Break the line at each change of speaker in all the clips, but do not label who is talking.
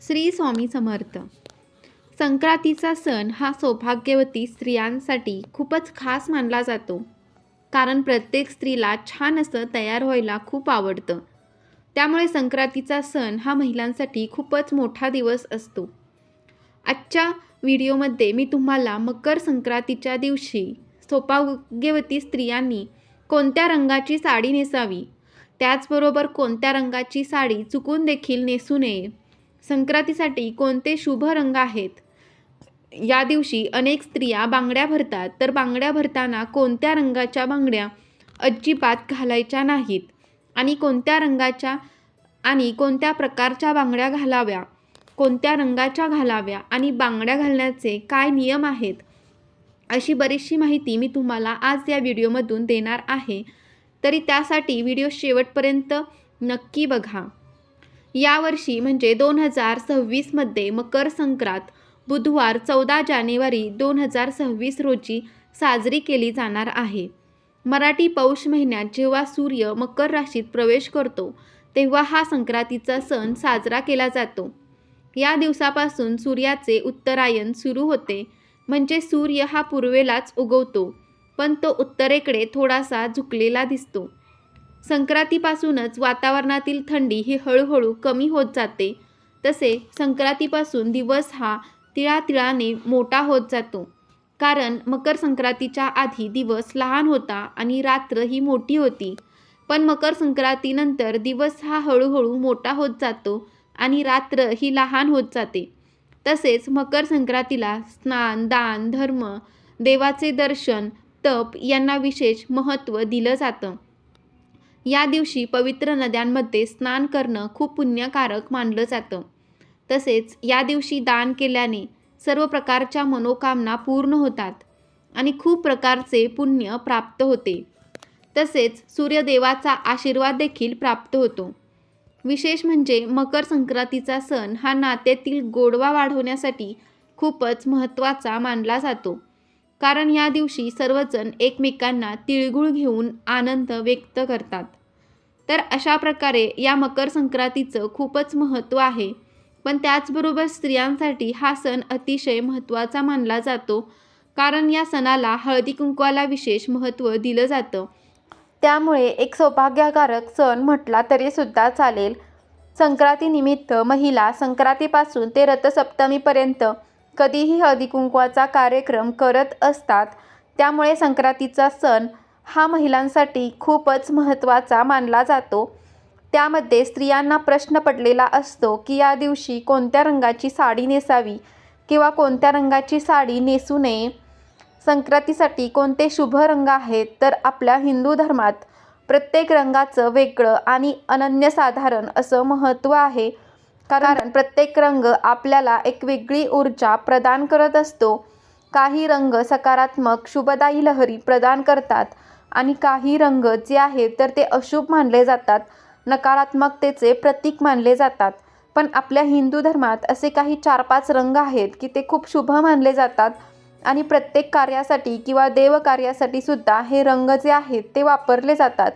श्री स्वामी समर्थ. संक्रांतीचा सण हा सौभाग्यवती स्त्रियांसाठी खूपच खास मानला जातो. कारण प्रत्येक स्त्रीला छान असं तयार व्हायला खूप आवडतं. त्यामुळे संक्रांतीचा सण हा महिलांसाठी खूपच मोठा दिवस असतो. आजच्या व्हिडिओमध्ये मी तुम्हाला मकर संक्रांतीच्या दिवशी सौभाग्यवती स्त्रियांनी कोणत्या रंगाची साडी नेसावी, त्याचबरोबर कोणत्या रंगाची साडी चुकून देखील नेसू नये, संक्रांतीसाठी कोणते शुभ रंग आहेत, या दिवशी अनेक स्त्रिया बांगड्या भरतात, तर बांगड्या भरताना कोणत्या रंगाच्या बांगड्या अजिबात घालायच्या नाहीत आणि कोणत्या रंगाच्या आणि कोणत्या प्रकारच्या बांगड्या घालाव्या, कोणत्या रंगाच्या घालाव्या आणि बांगड्या घालण्याचे काय नियम आहेत, अशी बरीचशी माहिती मी तुम्हाला आज या व्हिडिओमधून देणार आहे. तरी त्यासाठी व्हिडिओ शेवटपर्यंत नक्की बघा. यावर्षी म्हणजे 2026मध्ये मकर संक्रांत बुधवार 14 जानेवारी 2026 रोजी साजरी केली जाणार आहे. मराठी पौष महिन्यात जेव्हा सूर्य मकर राशीत प्रवेश करतो तेव्हा हा संक्रांतीचा सण साजरा केला जातो. या दिवसापासून सूर्याचे उत्तरायण सुरू होते, म्हणजे सूर्य हा पूर्वेलाच उगवतो, पण तो उत्तरेकडे थोडासा झुकलेला दिसतो. संक्रांतीपासूनच वातावरणातील थंडी ही हळूहळू कमी होत जाते. तसे संक्रांतीपासून दिवस हा तिळातिळाने मोठा होत जातो. कारण मकर संक्रांतीच्या आधी दिवस लहान होता आणि रात्र ही मोठी होती, पण मकर संक्रांतीनंतर दिवस हा हळूहळू मोठा होत जातो आणि रात्र ही लहान होत जाते. तसेच मकर संक्रांतीला स्नान, दान, धर्म, देवाचे दर्शन, तप यांना विशेष महत्त्व दिलं जातं. या दिवशी पवित्र नद्यांमध्ये स्नान करणं खूप पुण्यकारक मानलं जातं. तसेच या दिवशी दान केल्याने सर्व प्रकारच्या मनोकामना पूर्ण होतात आणि खूप प्रकारचे पुण्य प्राप्त होते. तसेच सूर्यदेवाचा आशीर्वाद देखील प्राप्त होतो. विशेष म्हणजे मकर संक्रांतीचा सण हा नात्यातील गोडवा वाढवण्यासाठी खूपच महत्त्वाचा मानला जातो. कारण या दिवशी सर्वजण एकमेकांना तिळगुळ घेऊन आनंद व्यक्त करतात. तर अशा प्रकारे या मकर संक्रांतीचं खूपच महत्त्व आहे. पण त्याचबरोबर स्त्रियांसाठी हा सण अतिशय महत्त्वाचा मानला जातो. कारण या सणाला हळदी कुंकवाला विशेष महत्त्व दिलं जातं. त्यामुळे एक सौभाग्यकारक सण म्हटला तरी सुद्धा चालेल. संक्रांतीनिमित्त महिला संक्रांतीपासून ते रथसप्तमीपर्यंत कधीही हळदी कुंकवाचा कार्यक्रम करत असतात. त्यामुळे संक्रांतीचा सण हा महिलांसाठी खूपच महत्त्वाचा मानला जातो. त्यामध्ये स्त्रियांना प्रश्न पडलेला असतो की या दिवशी कोणत्या रंगाची साडी नेसावी किंवा कोणत्या रंगाची साडी नेसू नये, संक्रांतीसाठी कोणते शुभ रंग आहेत. तर आपल्या हिंदू धर्मात प्रत्येक रंगाचं वेगळं आणि अनन्यसाधारण असं महत्त्व आहे. कारण प्रत्येक रंग आपल्याला एक वेगळी ऊर्जा प्रदान करत असतो. काही रंग सकारात्मक शुभदायी लहरी प्रदान करतात आणि काही रंग जे आहेत तर ते अशुभ मानले जातात, नकारात्मकतेचे प्रतीक मानले जातात. पण आपल्या हिंदू धर्मात असे काही 4-5 रंग आहेत की ते खूप शुभ मानले जातात आणि प्रत्येक कार्यासाठी किंवा देवकार्यासाठी सुद्धा हे रंग जे आहेत ते वापरले जातात.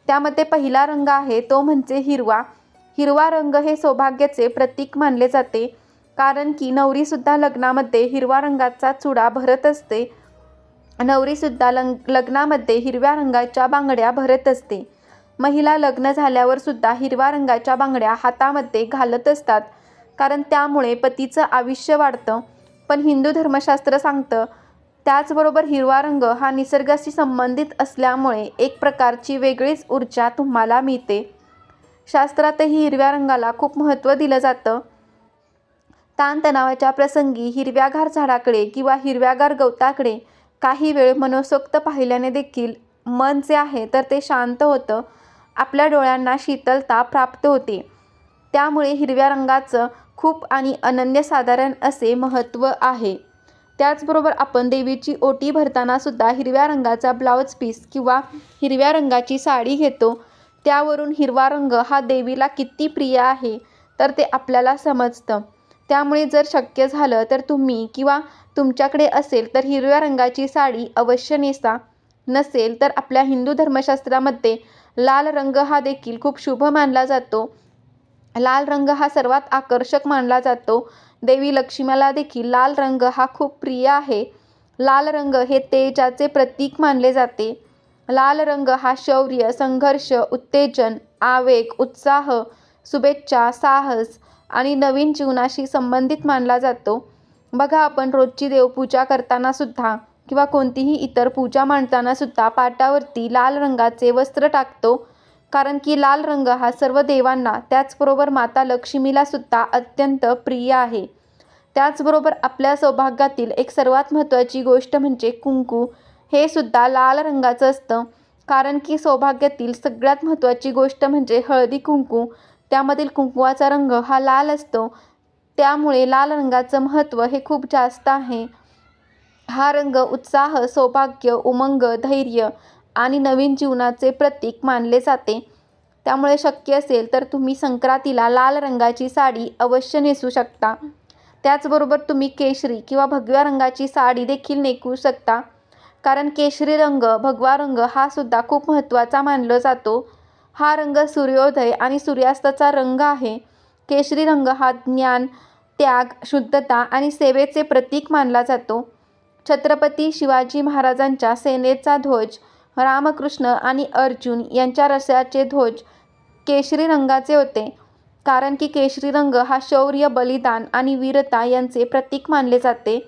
त्यामध्ये पहिला रंग आहे तो म्हणजे हिरवा. हिरवा रंग हे सौभाग्याचे प्रतीक मानले जाते. कारण की नवरीसुद्धा लग्नामध्ये हिरवा रंगाचा चुडा भरत असते. नवरीसुद्धा लग्नामध्ये हिरव्या रंगाच्या बांगड्या भरत असते. महिला लग्न झाल्यावर सुद्धा हिरव्या रंगाच्या बांगड्या हातामध्ये घालत असतात. कारण त्यामुळे पतीचं आयुष्य वाढतं. पण हिंदू धर्मशास्त्र सांगतं. त्याचबरोबर हिरवा रंग हा निसर्गाशी संबंधित असल्यामुळे एक प्रकारची वेगळीच ऊर्जा तुम्हाला मिळते. शास्त्रातही हिरव्या रंगाला खूप महत्त्व दिलं जातं. ताणतणावाच्या प्रसंगी हिरव्यागार झाडाकडे किंवा हिरव्यागार गवताकडे काही वेळ मनसोक्त पाहिल्याने देखील मन जे आहे तर ते शांत होतं. आपल्या डोळ्यांना शीतलता प्राप्त होते. त्यामुळे हिरव्या रंगाचं खूप आणि अनन्यसाधारण असे महत्त्व आहे. त्याचबरोबर आपण देवीची ओटी भरताना सुद्धा हिरव्या रंगाचा ब्लाउज पीस किंवा हिरव्या रंगाची साडी घेतो. त्यावरून हिरवा रंग हा देवीला किती प्रिय आहे तर ते आपल्याला समजतं. त्यामुळे जर शक्य झालं तर तुम्ही किंवा तुमच्याकडे असेल तर हिरव्या रंगाची साडी अवश्य नेसा. नसेल तर आपल्या हिंदू धर्मशास्त्रामध्ये लाल रंग हा देखील खूप शुभ मानला जातो. लाल रंग हा सर्वात आकर्षक मानला जातो. देवी लक्ष्मीला देखील लाल रंग हा खूप प्रिय आहे. लाल रंग हे तेजाचे प्रतीक मानले जाते. लाल रंग हा शौर्य, संघर्ष, उत्तेजन, आवेग, उत्साह, शुभेच्छा, साहस आणि नवीन जीवनाशी संबंधित मानला जातो. बघा, आपण रोजची देवपूजा करताना सुद्धा किंवा कोणतीही इतर पूजा मांडताना सुद्धा पाटावरती लाल रंगाचे वस्त्र टाकतो. कारण की लाल रंग हा सर्व देवांना, त्याचबरोबर माता लक्ष्मीला सुद्धा अत्यंत प्रिय आहे. त्याचबरोबर आपल्या सौभाग्यातील एक सर्वात महत्त्वाची गोष्ट म्हणजे कुंकू. हे सुद्धा लाल रंगाचं असतं. कारण की सौभाग्यातील सगळ्यात महत्त्वाची गोष्ट म्हणजे हळदी कुंकू. त्यामधील कुंकवाचा रंग हा लाल असतो. त्यामुळे लाल रंगाचं महत्त्व हे खूप जास्त आहे. हा रंग उत्साह, सौभाग्य, उमंग, धैर्य आणि नवीन जीवनाचे प्रतीक मानले जाते. त्यामुळे शक्य असेल तर तुम्ही संक्रांतीला लाल रंगाची साडी अवश्य नेसू शकता. त्याचबरोबर तुम्ही केशरी किंवा भगव्या रंगाची साडी देखील नेसू शकता. कारण केशरी रंग, भगवा रंग हा सुद्धा खूप महत्त्वाचा मानला जातो. हा रंग सूर्योदय आणि सूर्यास्ताचा रंग आहे. केशरी रंग हा ज्ञान, त्याग, शुद्धता आणि सेवेचे प्रतीक मानला जातो. छत्रपती शिवाजी महाराजांच्या सेनेचा ध्वज, रामकृष्ण आणि अर्जुन यांच्या रथाचे ध्वज केशरी रंगाचे होते. कारण की केशरी रंग हा शौर्य, बलिदान आणि वीरता यांचे प्रतीक मानले जाते.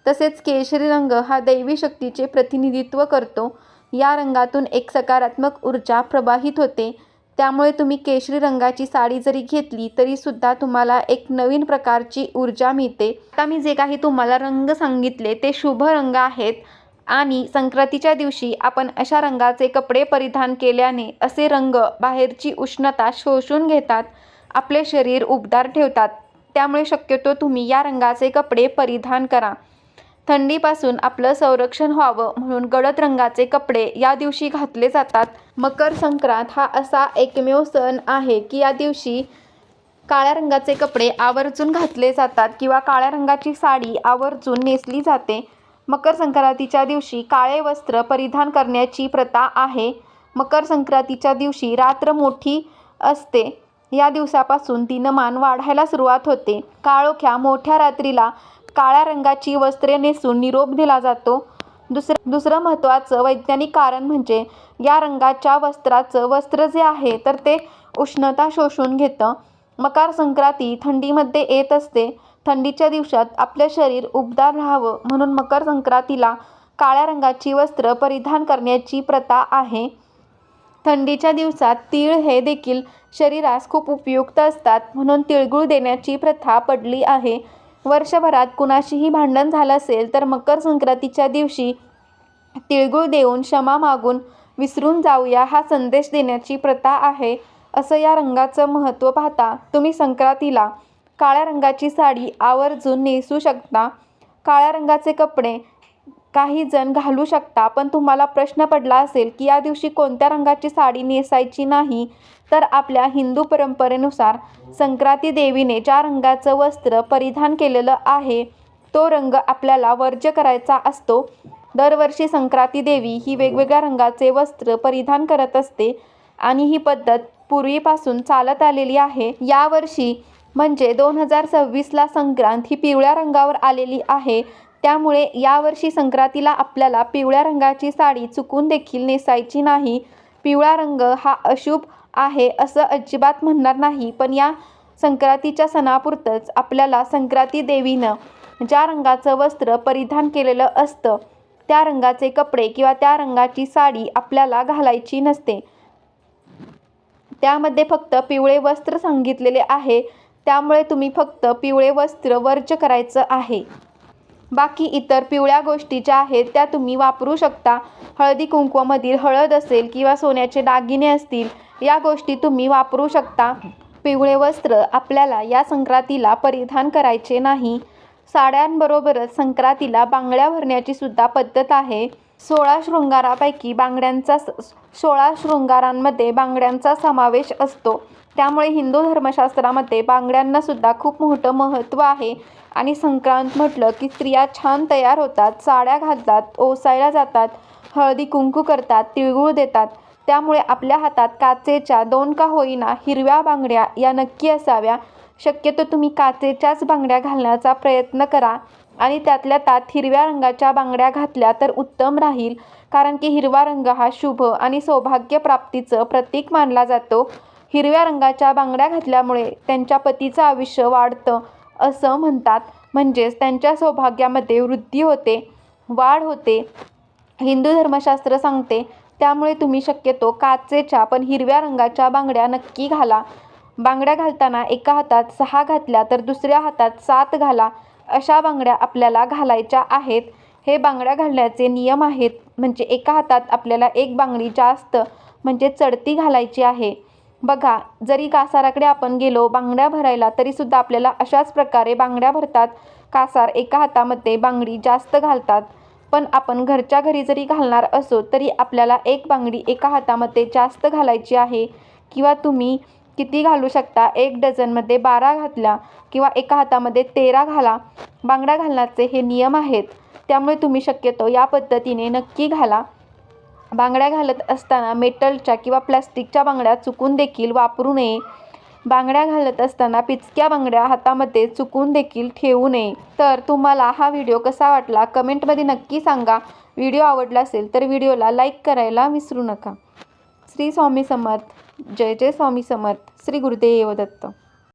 तसेच केशरी रंग हा दैवी शक्तीचे प्रतिनिधित्व करतो. या रंगातून एक सकारात्मक ऊर्जा प्रवाहित होते. त्यामुळे तुम्ही केशरी रंगाची साडी जरी घेतली तरी सुद्धा तुम्हाला एक नवीन प्रकारची ऊर्जा मिळते. आता मी जे काही तुम्हाला रंग सांगितले ते शुभ रंग आहेत आणि संक्रांतीच्या दिवशी आपण अशा रंगाचे कपडे परिधान केल्याने असे रंग बाहेरची उष्णता शोषून घेतात, आपले शरीर उबदार ठेवतात. त्यामुळे शक्यतो तुम्ही या रंगाचे कपडे परिधान करा. थंडीपासून आपलं संरक्षण व्हावं म्हणून गडद रंगाचे कपडे या दिवशी घातले जातात. मकर संक्रांत हा असा एकमेव सण आहे की या दिवशी काळ्या रंगाचे कपडे आवर्जून घातले जातात किंवा काळ्या रंगाची साडी आवर्जून नेसली जाते. मकर संक्रांतीच्या दिवशी काळे वस्त्र परिधान करण्याची प्रथा आहे. मकर संक्रांतीच्या दिवशी रात्र मोठी असते. या दिवसापासून दिनमान वाढायला सुरुवात होते. काळोख्या मोठ्या रात्रीला काळ्या रंगाची वस्त्रे नेसून निरोप दिला जातो. दुसरं महत्त्वाचं वैज्ञानिक कारण म्हणजे या रंगाच्या वस्त्र जे आहे तर ते उष्णता शोषून घेतं. मकर संक्रांती थंडीमध्ये येत असते. थंडीच्या दिवसात आपलं शरीर उबदार राहावं म्हणून मकर संक्रांतीला काळ्या रंगाची वस्त्र परिधान करण्याची प्रथा आहे. थंडीच्या दिवसात तीळ हे देखील शरीरास खूप उपयुक्त असतात म्हणून तिळगुळ देण्याची प्रथा पडली आहे. वर्षभरात कुणाशीही भांडण झालं असेल तर मकर संक्रांतीच्या दिवशी तिळगुळ देऊन क्षमा मागून विसरून जाऊया हा संदेश देण्याची प्रथा आहे. असं या रंगाचं महत्त्व पाहता तुम्ही संक्रांतीला काळ्या रंगाची साडी आवर्जून नेसू शकता. काळ्या रंगाचे कपडे काही जण घालू शकता. पण तुम्हाला प्रश्न पडला असेल की या दिवशी कोणत्या रंगाची साडी नेसायची नाही, तर आपल्या हिंदू परंपरेनुसार संक्रांती देवीने ज्या रंगाचं वस्त्र परिधान केलेलं आहे तो रंग आपल्याला वर्ज्य करायचा असतो. दरवर्षी संक्रांती देवी ही वेगवेगळ्या रंगाचे वस्त्र परिधान करत असते आणि ही पद्धत पूर्वीपासून चालत आलेली आहे. यावर्षी म्हणजे 2026ला संक्रांत ही पिवळ्या रंगावर आलेली आहे. त्यामुळे यावर्षी संक्रांतीला आपल्याला पिवळ्या रंगाची साडी चुकून देखील नेसायची नाही. पिवळा रंग हा अशुभ आहे असं अजिबात म्हणणार नाही, पण या संक्रांतीच्या सणापुरतंच आपल्याला संक्रांती देवीनं ज्या रंगाचं वस्त्र परिधान केलेलं असतं त्या रंगाचे कपडे किंवा त्या रंगाची साडी आपल्याला घालायची नसते. त्यामध्ये फक्त पिवळे वस्त्र सांगितलेले आहे. त्यामुळे तुम्ही फक्त पिवळे वस्त्र वर्ज्य करायचं आहे. बाकी इतर पिवळ्या गोष्टी ज्या आहेत त्या तुम्ही वापरू शकता. हळदी कुंकवामधील हळद असेल किंवा सोन्याचे दागिने असतील या गोष्टी तुम्ही वापरू शकता. पिवळे वस्त्र आपल्याला या संक्रांतीला परिधान करायचे नाही. साड्यांबरोबरच संक्रांतीला बांगड्या भरण्याची सुद्धा पद्धत आहे. 16 शृंगारांमध्ये बांगड्यांचा समावेश असतो. त्यामुळे हिंदू धर्मशास्त्रामध्ये बांगड्यांना सुद्धा खूप मोठं महत्त्व आहे. आणि संक्रांत म्हटलं की स्त्रिया छान तयार होतात, साड्या घालतात, ओसायला जातात, हळदी कुंकू करतात, तिळगुळ देतात. त्यामुळे आपल्या हातात काचेच्या 2 का होईना हिरव्या बांगड्या या नक्की असाव्या. शक्यतो तुम्ही काचेच्याच बांगड्या घालण्याचा प्रयत्न करा आणि त्यातल्या त्यात हिरव्या रंगाच्या बांगड्या घातल्या तर उत्तम राहील. कारण की हिरवा रंग हा शुभ आणि सौभाग्य प्राप्तीचं प्रतीक मानला जातो. हिरव्या रंगाच्या बांगड्या घातल्यामुळे त्यांच्या पतीचं आयुष्य वाढतं असं म्हणतात. म्हणजेच त्यांच्या सौभाग्यामध्ये वृद्धी होते, वाढ होते, हिंदू धर्मशास्त्र सांगते. त्यामुळे तुम्ही शक्यतो काचेच्या पण हिरव्या रंगाच्या बांगड्या नक्की घाला. बांगड्या घालताना एका हातात 6 घातल्या तर दुसऱ्या हातात 7 घाला. अशा बांगड्या आपल्याला घालायच्या आहेत. हे बांगड्या घालण्याचे नियम आहेत. म्हणजे एका हातात आपल्याला एक बांगडी जास्त म्हणजे चढती घालायची आहे. बघा, जरी कासाराकडे आपण गेलो बांगड्या भरायला तरीसुद्धा आपल्याला अशाच प्रकारे बांगड्या भरतात. कासार एका हातामध्ये बांगडी जास्त घालतात. पण आपण घरच्या घरी जरी घालणार असो तरी आपल्याला एक बांगडी एका हातामध्ये जास्त घालायची आहे. किंवा तुम्ही किती घालू शकता, 1 डझनमध्ये 12 घातल्या किंवा एका हातामध्ये 13 घाला. बांगड्या घालण्याचे हे नियम आहेत. त्यामुळे तुम्ही शक्यतो या पद्धतीने नक्की घाला. बांगड्या घालत असताना मेटलच्या किंवा प्लास्टिकच्या बांगड्या चुकून देखील वापरू नये. बांगड्या घालत असताना पिचक्या बांगड्या हातामध्ये चुकून देखील ठेवू नये. तर तुम्हाला हा व्हिडिओ कसा वाटला कमेंटमध्ये नक्की सांगा. व्हिडिओ आवडला असेल तर व्हिडिओला लाईक करायला विसरू नका. श्री स्वामी समर्थ. जय जय स्वामी समर्थ. श्री गुरुदेव दत्त.